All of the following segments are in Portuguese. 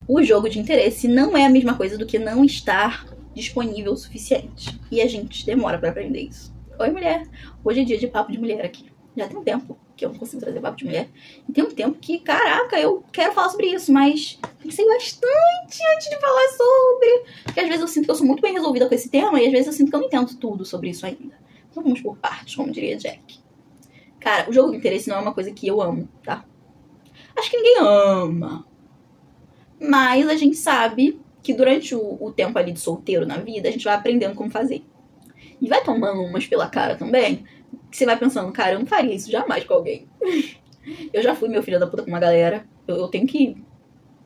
o jogo de interesse não é a mesma coisa do que não estar disponível o suficiente. E a gente demora pra aprender isso. Oi, mulher. Hoje é dia de papo de mulher aqui. Já tem um tempo que eu não consigo trazer papo de mulher. E tem um tempo que, caraca, eu quero falar sobre isso, mas pensei bastante antes de falar sobre. Porque às vezes eu sinto que eu sou muito bem resolvida com esse tema e às vezes eu sinto que eu não entendo tudo sobre isso ainda. Então vamos por partes, como diria Jack. Cara, o jogo de interesse não é uma coisa que eu amo, tá? Acho que ninguém ama. Mas a gente sabe que durante o tempo ali de solteiro na vida, a gente vai aprendendo como fazer. E vai tomando umas pela cara também, que você vai pensando, cara, eu não faria isso jamais com alguém. Eu já fui meu filho da puta com uma galera. Eu tenho que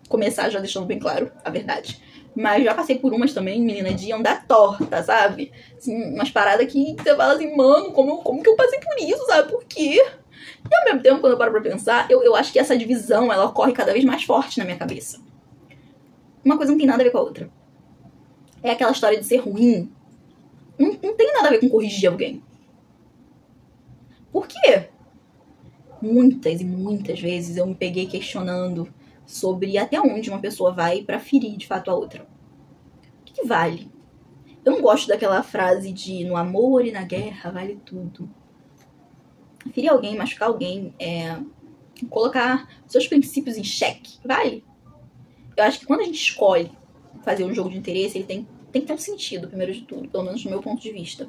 começar já deixando bem claro a verdade. Mas já passei por umas também, menina, de andar torta, sabe? Assim, umas paradas que você fala assim, mano, como que eu passei por isso, sabe? Por quê? E ao mesmo tempo, quando eu paro pra pensar, eu acho que essa divisão, ela ocorre cada vez mais forte na minha cabeça. Uma coisa não tem nada a ver com a outra. É aquela história de ser ruim. Não tem nada a ver com corrigir alguém. Por quê? Muitas e muitas vezes eu me peguei questionando sobre até onde uma pessoa vai pra ferir de fato a outra. O que vale? Eu não gosto daquela frase de no amor e na guerra vale tudo. Ferir alguém, machucar alguém, colocar seus princípios em xeque, vale? Eu acho que quando a gente escolhe fazer um jogo de interesse, ele tem que ter um sentido, primeiro de tudo, pelo menos no meu ponto de vista.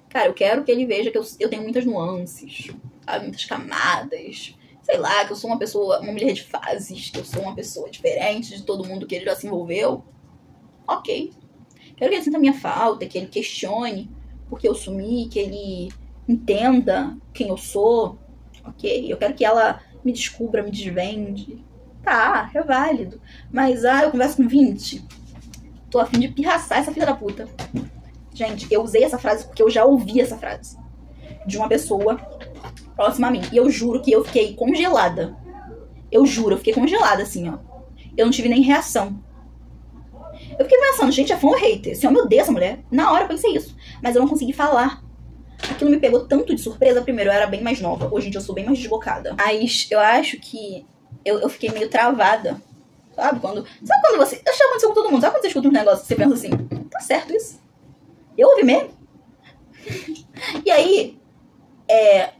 Cara, eu quero que ele veja que eu tenho muitas nuances, sabe? Muitas camadas. Sei lá, que eu sou uma mulher de fases, que eu sou uma pessoa diferente de todo mundo que ele já se envolveu. Ok. Quero que ele sinta a minha falta, que ele questione por que eu sumi, que ele entenda quem eu sou. Ok. Eu quero que ela me descubra, me desvende. Tá, é válido. Mas, eu converso com 20. Tô a fim de pirraçar essa filha da puta. Gente, eu usei essa frase porque eu já ouvi essa frase de uma pessoa próxima a mim. E eu juro que eu fiquei congelada. Eu juro, eu fiquei congelada assim, ó. Eu não tive nem reação. Eu fiquei pensando, gente, é fã ou hater? Assim, meu Deus, essa mulher. Na hora eu pensei isso. Mas eu não consegui falar. Aquilo me pegou tanto de surpresa. Primeiro, eu era bem mais nova. Hoje em dia eu sou bem mais desbocada. Mas eu acho que eu fiquei meio travada. Sabe quando você... Acho que aconteceu com todo mundo. Sabe quando você escuta uns negócios e você pensa assim, tá certo isso? Eu ouvi mesmo? E aí,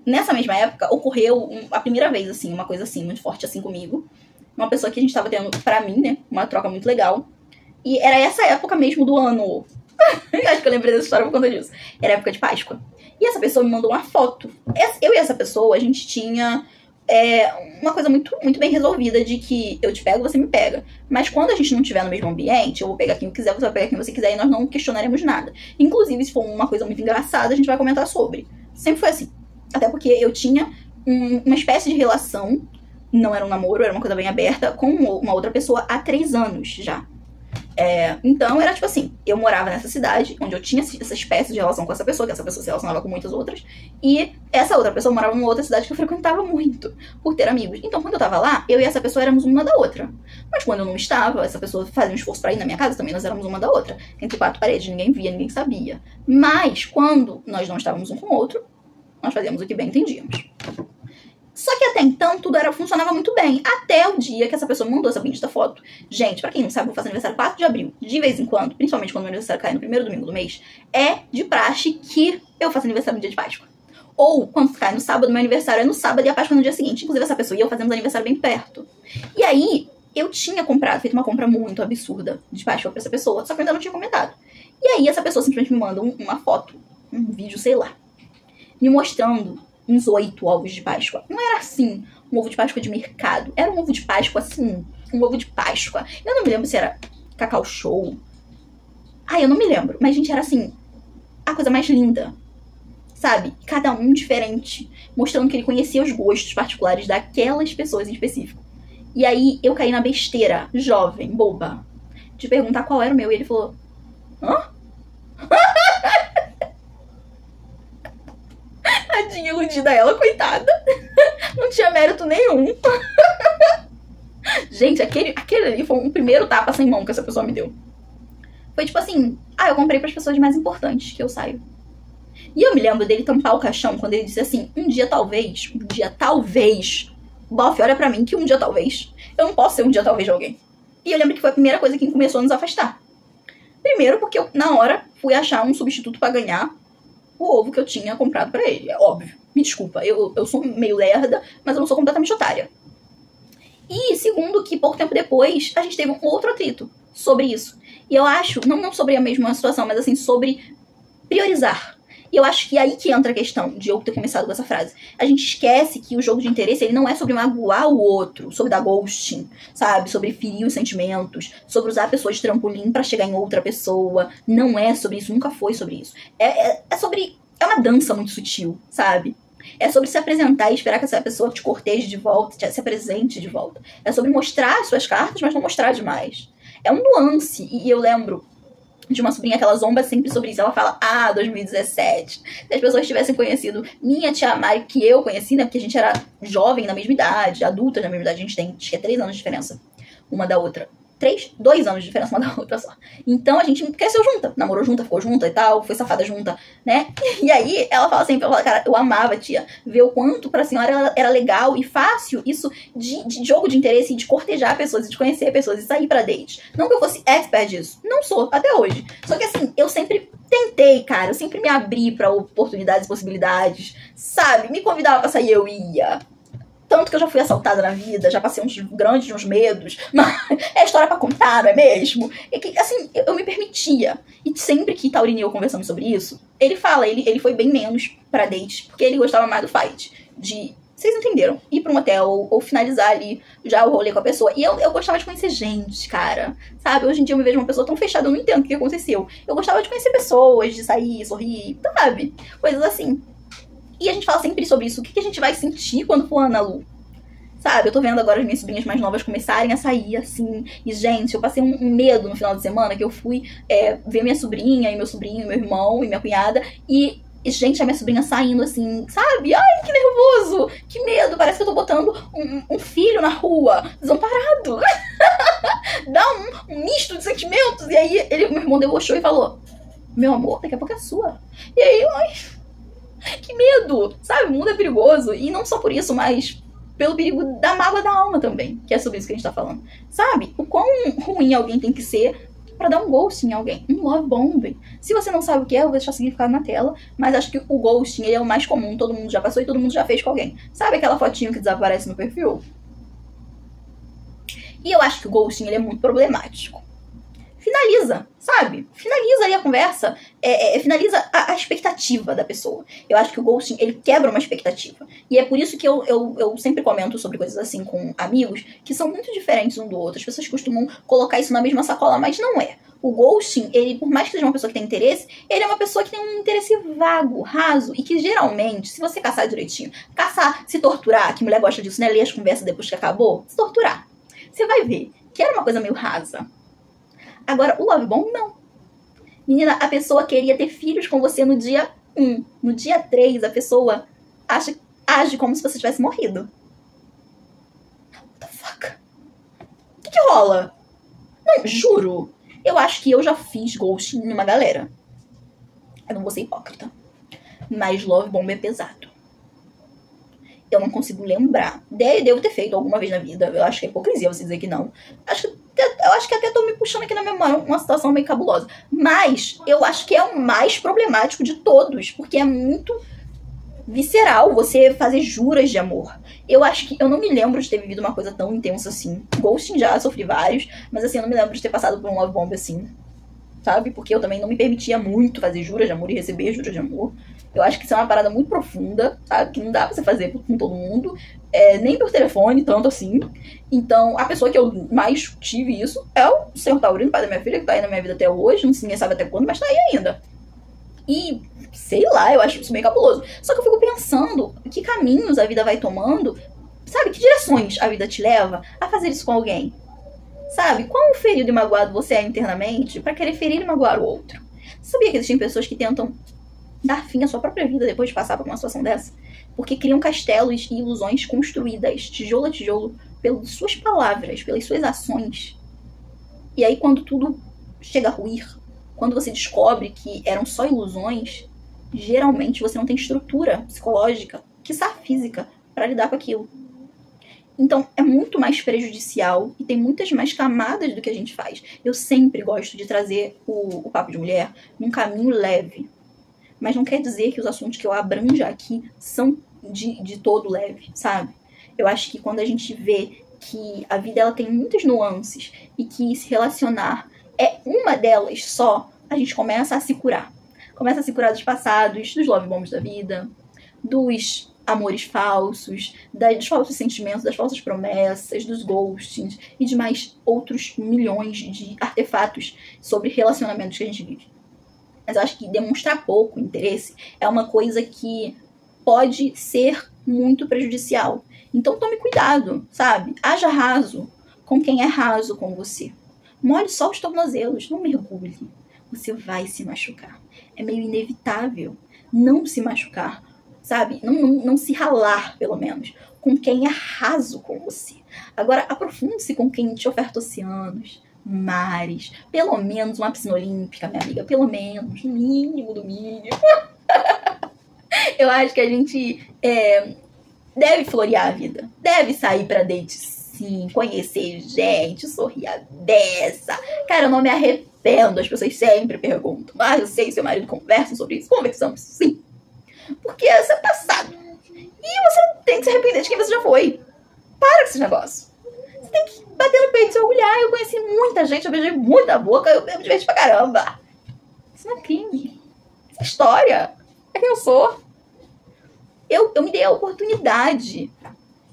nessa mesma época, ocorreu a primeira vez, assim, uma coisa assim, muito forte assim comigo. Uma pessoa que a gente tava tendo, pra mim, né, uma troca muito legal. E era essa época mesmo do ano. Acho que eu lembrei dessa história por conta disso. Era a época de Páscoa. E essa pessoa me mandou uma foto. Eu e essa pessoa, a gente tinha... uma coisa muito, muito bem resolvida de que eu te pego, você me pega. Mas quando a gente não estiver no mesmo ambiente, eu vou pegar quem eu quiser, você vai pegar quem você quiser e nós não questionaremos nada. Inclusive, se for uma coisa muito engraçada, a gente vai comentar sobre. Sempre foi assim. Até porque eu tinha uma espécie de relação, não era um namoro, era uma coisa bem aberta, com uma outra pessoa há 3 anos já. Então era tipo assim, eu morava nessa cidade, onde eu tinha essa espécie de relação com essa pessoa, que essa pessoa se relacionava com muitas outras, e essa outra pessoa morava numa outra cidade que eu frequentava muito, por ter amigos. Então quando eu tava lá, eu e essa pessoa éramos uma da outra. Mas quando eu não estava, essa pessoa fazia um esforço pra ir na minha casa, também nós éramos uma da outra. Entre 4 paredes, ninguém via, ninguém sabia. Mas quando nós não estávamos um com o outro, nós fazíamos o que bem entendíamos. Só que até então tudo funcionava muito bem. Até o dia que essa pessoa me mandou essa bendita foto. Gente, pra quem não sabe, eu faço aniversário 4 de abril. De vez em quando, principalmente quando meu aniversário cai no primeiro domingo do mês, é de praxe que eu faço aniversário no dia de Páscoa. Ou quando cai no sábado, meu aniversário é no sábado e a Páscoa no dia seguinte. Inclusive essa pessoa e eu fazemos aniversário bem perto. E aí, eu tinha feito uma compra muito absurda de Páscoa pra essa pessoa, só que eu ainda não tinha comentado. E aí essa pessoa simplesmente me manda uma foto, um vídeo, sei lá, me mostrando uns 8 ovos de Páscoa. Não era assim, um ovo de Páscoa de mercado. Era um ovo de Páscoa assim, um ovo de Páscoa. Eu não me lembro se era Cacau Show. Eu não me lembro. Mas, gente, era assim, a coisa mais linda. Sabe? Cada um diferente. Mostrando que ele conhecia os gostos particulares daquelas pessoas em específico. E aí, eu caí na besteira, jovem, boba, de perguntar qual era o meu. E ele falou, hã? Tadinha, iludida ela, coitada. Não tinha mérito nenhum. Gente, aquele ali foi um primeiro tapa sem mão que essa pessoa me deu. Foi tipo assim, eu comprei pras pessoas mais importantes que eu saio. E eu me lembro dele tampar o caixão quando ele disse assim, um dia talvez, Bof, olha pra mim que um dia talvez, eu não posso ser um dia talvez de alguém. E eu lembro que foi a primeira coisa que começou a nos afastar. Primeiro porque eu, na hora, fui achar um substituto pra ganhar o ovo que eu tinha comprado pra ele. É óbvio. Me desculpa, eu sou meio lerda, mas eu não sou completamente otária. E segundo que pouco tempo depois, a gente teve um outro atrito sobre isso. E eu acho, não sobre a mesma situação, mas assim, sobre priorizar. E eu acho que é aí que entra a questão de eu ter começado com essa frase. A gente esquece que o jogo de interesse, ele não é sobre magoar o outro, sobre dar ghosting, sabe? Sobre ferir os sentimentos, sobre usar a pessoa de trampolim pra chegar em outra pessoa. Não é sobre isso, nunca foi sobre isso. É sobre... É uma dança muito sutil, sabe? É sobre se apresentar e esperar que essa pessoa te corteje de volta, se apresente de volta. É sobre mostrar as suas cartas, mas não mostrar demais. É um nuance. E eu lembro de uma sobrinha que ela zomba sempre sobre isso. Ela fala, 2017. Se as pessoas tivessem conhecido minha tia Mari, que eu conheci, né? Porque a gente era jovem na mesma idade, adulta na mesma idade. A gente tem, acho que é 3 anos de diferença uma da outra. 2 anos de diferença uma da outra só. Então a gente cresceu junta, namorou junta, ficou junta e tal, foi safada junta, né? E aí ela fala sempre, cara, eu amava, tia, ver o quanto pra senhora era legal e fácil isso de jogo de interesse e de cortejar pessoas, e de conhecer pessoas e sair pra date. Não que eu fosse expert disso, não sou, até hoje. Só que assim, eu sempre tentei, cara, eu sempre me abri pra oportunidades e possibilidades, sabe? Me convidava pra sair, eu ia. Tanto que eu já fui assaltada na vida, já passei uns grandes medos, mas é história pra contar, não é mesmo? E que, assim, eu me permitia. E sempre que Taurine e eu conversamos sobre isso, ele fala, ele foi bem menos pra date, porque ele gostava mais do fight. Vocês entenderam? Ir pra um hotel ou finalizar ali já o rolê com a pessoa. E eu gostava de conhecer gente, cara. Sabe? Hoje em dia eu me vejo uma pessoa tão fechada, eu não entendo o que aconteceu. Eu gostava de conhecer pessoas, de sair, sorrir, sabe? Coisas assim. E a gente fala sempre sobre isso. O que a gente vai sentir quando for Ana Lu? Sabe? Eu tô vendo agora as minhas sobrinhas mais novas começarem a sair, assim. E, gente, eu passei um medo no final de semana que eu fui ver minha sobrinha e meu sobrinho, meu irmão e minha cunhada. E, gente, a minha sobrinha saindo, assim, sabe? Ai, que nervoso! Que medo! Parece que eu tô botando um filho na rua, desamparado. Dá um misto de sentimentos. E aí, meu irmão debochou e falou, meu amor, daqui a pouco é sua. E aí, ai... Que medo, sabe? O mundo é perigoso. E não só por isso, mas pelo perigo da mágoa da alma também. Que é sobre isso que a gente tá falando. Sabe? O quão ruim alguém tem que ser pra dar um ghosting em alguém. Um love bombing. Se você não sabe o que é, eu vou deixar significado na tela. Mas acho que o ghosting, ele é o mais comum. Todo mundo já passou e todo mundo já fez com alguém. Sabe aquela fotinho que desaparece no perfil? E eu acho que o ghosting, ele é muito problemático. Finaliza, sabe? Finaliza ali a conversa, finaliza a expectativa da pessoa. Eu acho que o ghosting, ele quebra uma expectativa. E é por isso que eu sempre comento sobre coisas assim com amigos, que são muito diferentes um do outro. As pessoas costumam colocar isso na mesma sacola, mas não é. O ghosting, ele, por mais que seja uma pessoa que tem interesse, ele é uma pessoa que tem um interesse vago, raso, e que geralmente, se você caçar direitinho, se torturar, que mulher gosta disso, né? Ler as conversas depois que acabou, se torturar. Você vai ver que era uma coisa meio rasa. Agora, o love bomb, não. Menina, a pessoa queria ter filhos com você no dia 1. No dia 3, a pessoa age como se você tivesse morrido. What the fuck? O que rola? Não, juro. Eu acho que eu já fiz ghosting numa galera. Eu não vou ser hipócrita. Mas love bomb é pesado. Eu não consigo lembrar. Devo ter feito alguma vez na vida. Eu acho que é hipocrisia você dizer que não. Eu acho que até tô me puxando aqui na memória uma situação meio cabulosa. Mas eu acho que é o mais problemático de todos. Porque é muito visceral você fazer juras de amor. Eu acho que... Eu não me lembro de ter vivido uma coisa tão intensa assim. Ghosting já sofri vários. Mas assim, eu não me lembro de ter passado por um love bomb assim. Sabe? Porque eu também não me permitia muito fazer juras de amor e receber juras de amor. Eu acho que isso é uma parada muito profunda, sabe? Que não dá pra você fazer com todo mundo. Nem por telefone, tanto assim. Então, a pessoa que eu mais tive isso é o senhor Taurino, pai da minha filha, que tá aí na minha vida até hoje. Não sei, ninguém sabe até quando, mas tá aí ainda. E, sei lá, eu acho isso meio cabuloso. Só que eu fico pensando que caminhos a vida vai tomando. Sabe? Que direções a vida te leva a fazer isso com alguém? Sabe? Quão ferido e magoado você é internamente pra querer ferir e magoar o outro? Você sabia que existem pessoas que tentam dar fim à sua própria vida depois de passar por uma situação dessa? Porque criam castelos e ilusões construídas, tijolo a tijolo, pelas suas palavras, pelas suas ações. E aí quando tudo chega a ruir, quando você descobre que eram só ilusões, geralmente você não tem estrutura psicológica, quiçá física, pra lidar com aquilo. Então, é muito mais prejudicial e tem muitas mais camadas do que a gente faz. Eu sempre gosto de trazer o Papo de Mulher num caminho leve. Mas não quer dizer que os assuntos que eu abranja aqui são de todo leve, sabe? Eu acho que quando a gente vê que a vida ela tem muitas nuances e que se relacionar é uma delas só, a gente começa a se curar. Começa a se curar dos passados, dos love bombs da vida, dos amores falsos, dos falsos sentimentos, das falsas promessas, dos ghostings e de mais outros milhões de artefatos sobre relacionamentos que a gente vive. Mas eu acho que demonstrar pouco interesse é uma coisa que pode ser muito prejudicial. Então tome cuidado, sabe? Haja raso com quem é raso com você. Molhe só os tornozelos, não mergulhe. Você vai se machucar. É meio inevitável não se machucar, sabe? Não se ralar, pelo menos, com quem é raso com você. Agora, aprofunde-se com quem te oferta oceanos, mares, pelo menos uma piscina olímpica, minha amiga, pelo menos, no mínimo do mínimo. Eu acho que a gente deve florear a vida, deve sair pra date sim, conhecer gente, sorrir a beça. Cara, eu não me arrependo, as pessoas sempre perguntam. Eu sei, seu marido conversa sobre isso. Conversamos, sim. Porque isso é passado. E você não tem que se arrepender de quem você já foi. Para com esse negócio. Você tem que bater no peito e se orgulhar. Eu conheci muita gente, eu beijei muita boca, eu me diverti pra caramba. Isso não é crime. Isso é história. É quem eu sou. Eu me dei a oportunidade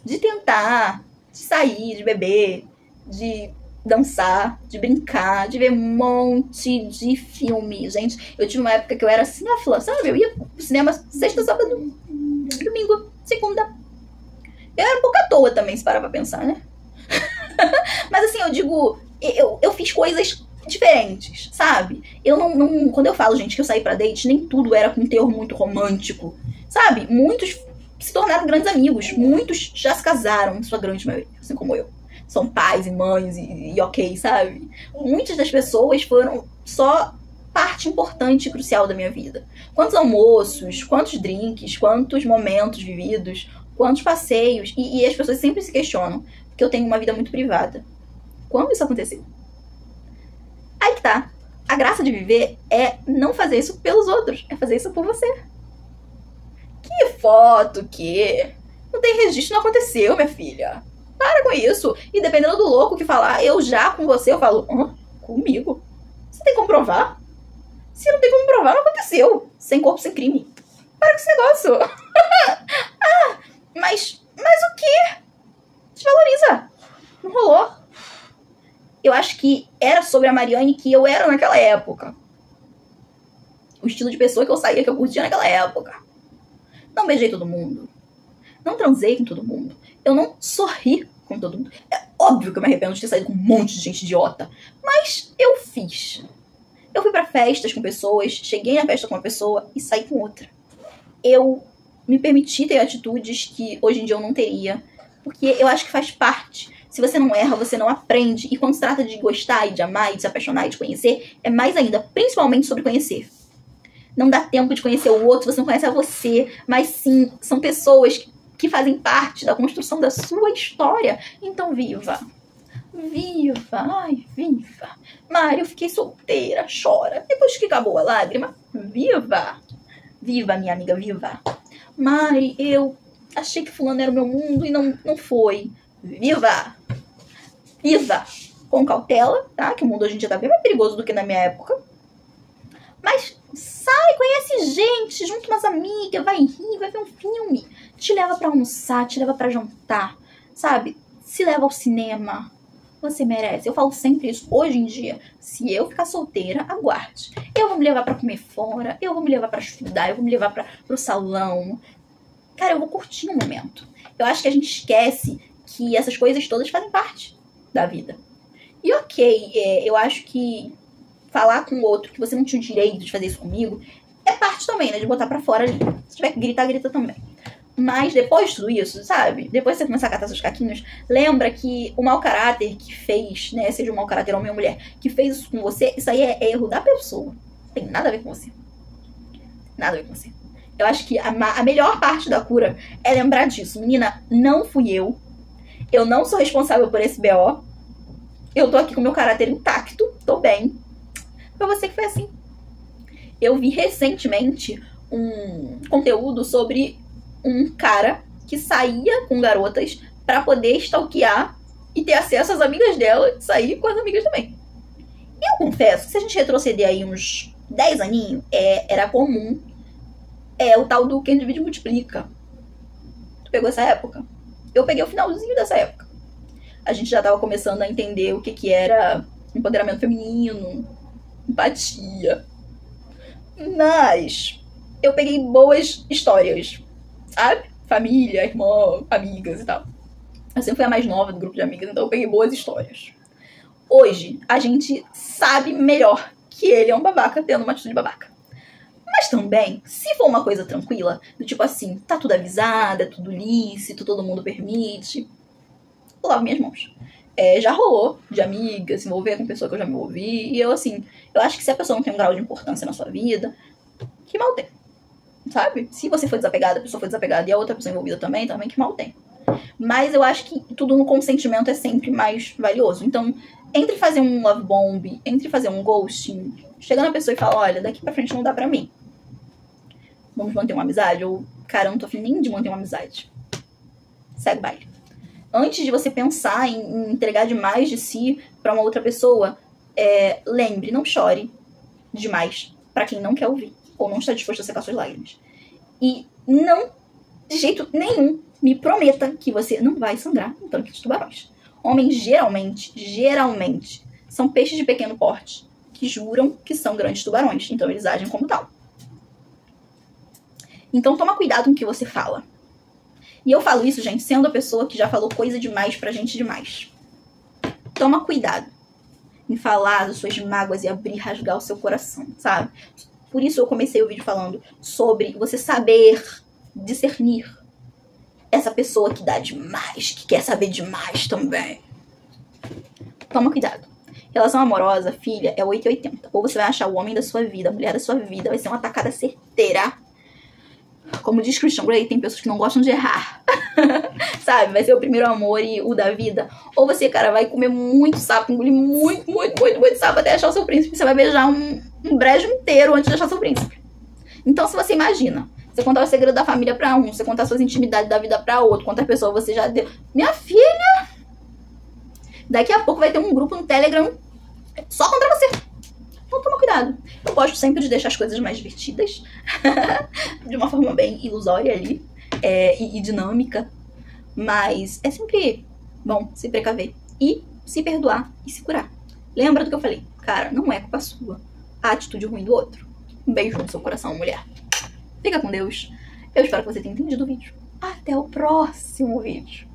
de tentar, de sair, de beber, de dançar, de brincar, de ver um monte de filme. Gente, eu tive uma época que eu era cinéfila, sabe? Eu ia pro cinema sexta, sábado, domingo, segunda. Eu era um pouco à toa também, se parar pra pensar, né? Mas assim, eu digo, eu fiz coisas diferentes, sabe? Eu não... Quando eu falo, gente, que eu saí pra date, nem tudo era com um teor muito romântico, sabe? Muitos se tornaram grandes amigos, muitos já se casaram, sua grande maioria, assim como eu. São pais e mães e ok, sabe? Muitas das pessoas foram só parte importante e crucial da minha vida. Quantos almoços, quantos drinks, quantos momentos vividos, quantos passeios. E as pessoas sempre se questionam, porque eu tenho uma vida muito privada. Quando isso aconteceu? Aí que tá. A graça de viver é não fazer isso pelos outros, é fazer isso por você. Que foto, que? Não tem registro, não aconteceu, minha filha. Para com isso. E dependendo do louco que falar, eu já com você, eu falo, comigo? Você tem como provar? Se não tem como provar, não aconteceu. Sem corpo, sem crime. Para com esse negócio. Mas o quê? Desvaloriza. Não rolou. Eu acho que era sobre a Mariane que eu era naquela época. O estilo de pessoa que eu saía, que eu curtia naquela época. Não beijei todo mundo. Não transei com todo mundo. Eu não sorri com todo mundo. É óbvio que eu me arrependo de ter saído com um monte de gente idiota. Mas eu fiz. Eu fui pra festas com pessoas, cheguei na festa com uma pessoa e saí com outra. Eu me permiti ter atitudes que hoje em dia eu não teria. Porque eu acho que faz parte. Se você não erra, você não aprende. E quando se trata de gostar e de amar e de se apaixonar e de conhecer, é mais ainda, principalmente sobre conhecer. Não dá tempo de conhecer o outro, você não conhece a você. Mas sim, são pessoas que fazem parte da construção da sua história. Então viva. Viva. Ai, viva. Mari, eu fiquei solteira, chora. Depois que acabou a lágrima, viva. Viva, minha amiga, viva. Mari, eu achei que fulano era o meu mundo e não foi. Viva. Viva. Com cautela, tá? Que o mundo hoje em dia tá bem mais perigoso do que na minha época. Mas sai, conhece gente, junta umas amigas, vai rir, vai ver um filme. Te leva pra almoçar, te leva pra jantar, sabe? Se leva ao cinema. Você merece. Eu falo sempre isso. Hoje em dia, se eu ficar solteira, aguarde. Eu vou me levar pra comer fora, eu vou me levar pra estudar, eu vou me levar pro salão. Cara, eu vou curtir o momento. Eu acho que a gente esquece que essas coisas todas fazem parte da vida. E ok, eu acho que falar com o outro que você não tinha o direito de fazer isso comigo é parte também, né? De botar pra fora ali. Se tiver que gritar, grita também. Mas depois de tudo isso, sabe? Depois de você começar a catar seus caquinhos, lembra que o mau caráter que fez, né? Seja um mau caráter homem ou mulher, que fez isso com você, isso aí é erro da pessoa. Não tem nada a ver com você. Nada a ver com você. Eu acho que a melhor parte da cura é lembrar disso. Menina, não fui eu. Eu não sou responsável por esse BO. Eu tô aqui com meu caráter intacto, tô bem. Foi você que foi assim. Eu vi recentemente um conteúdo sobre um cara que saía com garotas pra poder stalkear e ter acesso às amigas dela e sair com as amigas também. Eu confesso que se a gente retroceder aí uns 10 aninhos, era comum o tal do quem divide multiplica. Tu pegou essa época? Eu peguei o finalzinho dessa época. A gente já tava começando a entender o que era empoderamento feminino, empatia. Mas eu peguei boas histórias, sabe? Família, irmã, amigas e tal. Eu sempre fui a mais nova do grupo de amigas, então eu peguei boas histórias. Hoje, a gente sabe melhor que ele é um babaca tendo uma atitude babaca. Mas também, se for uma coisa tranquila, do tipo assim, tá tudo avisado, é tudo lícito, todo mundo permite, eu lavo minhas mãos. Já rolou de amiga se envolver com pessoa que eu já me envolvi, e eu acho que se a pessoa não tem um grau de importância na sua vida, que mal tem, sabe? Se você for desapegada, a pessoa foi desapegada e a outra pessoa envolvida também que mal tem. Mas eu acho que tudo no consentimento é sempre mais valioso. Então, entre fazer um love bomb, entre fazer um ghosting, chega na pessoa e fala, olha, daqui pra frente não dá pra mim. Vamos manter uma amizade? Ou, cara, eu não tô afim nem de manter uma amizade. Segue o baile. Antes de você pensar em entregar demais de si pra uma outra pessoa, lembre, não chore demais pra quem não quer ouvir. Ou não está disposto a secar suas lágrimas. E não, de jeito nenhum, me prometa que você não vai sangrar um tanque de tubarões. Homens, geralmente, são peixes de pequeno porte que juram que são grandes tubarões. Então, eles agem como tal. Então, toma cuidado com o que você fala. E eu falo isso, gente, sendo a pessoa que já falou coisa demais pra gente demais. Toma cuidado em falar das suas mágoas e abrir, rasgar o seu coração, sabe? Por isso eu comecei o vídeo falando sobre você saber discernir essa pessoa que dá demais, que quer saber demais também. Toma cuidado. Relação amorosa, filha, é 880. Ou você vai achar o homem da sua vida, a mulher da sua vida, vai ser uma tacada certeira. Como diz Christian Grey, tem pessoas que não gostam de errar. Sabe? Vai ser o primeiro amor e o da vida. Ou você, cara, vai comer muito sapo, engolir muito sapo até achar o seu príncipe. Você vai beijar um brejo inteiro antes de achar seu príncipe. Então, se você imagina, você contar o segredo da família pra um, você contar suas intimidades da vida pra outro, quantas pessoas você já deu. Minha filha! Daqui a pouco vai ter um grupo no Telegram só contra você. Então toma cuidado. Eu gosto sempre de deixar as coisas mais divertidas. De uma forma bem ilusória ali. E dinâmica. Mas é sempre bom se precaver. E se perdoar e se curar. Lembra do que eu falei? Cara, não é culpa sua a atitude ruim do outro. Um beijo no seu coração, mulher. Fica com Deus. Eu espero que você tenha entendido o vídeo. Até o próximo vídeo.